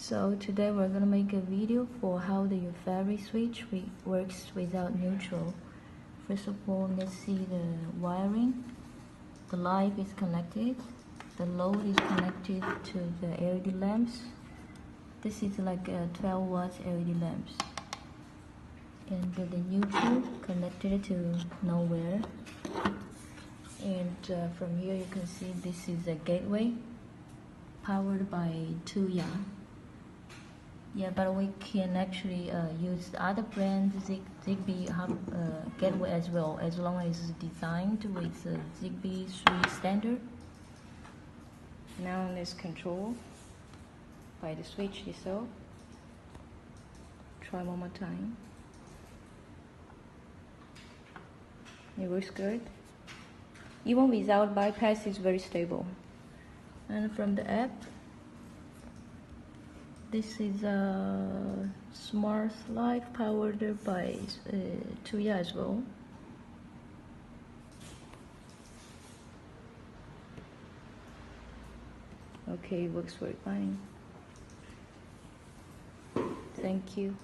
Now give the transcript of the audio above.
So today we're gonna make a video for how the Fairy switch works without neutral. First of all, let's see the wiring. The light is connected. The load is connected to the LED lamps. This is like a 12 watt LED lamps. And the neutral connected to nowhere. And from here you can see this is a gateway powered by 2 yacht. Yeah, but we can actually use other brand Zigbee gateway as well, as long as it's designed with Zigbee 3 standard. Now let's control by the switch itself. Try one more time. It works good. Even without bypass, it's very stable. And from the app, this is a smart light powered by 2 yacht as well. Okay, works very fine. Thank you.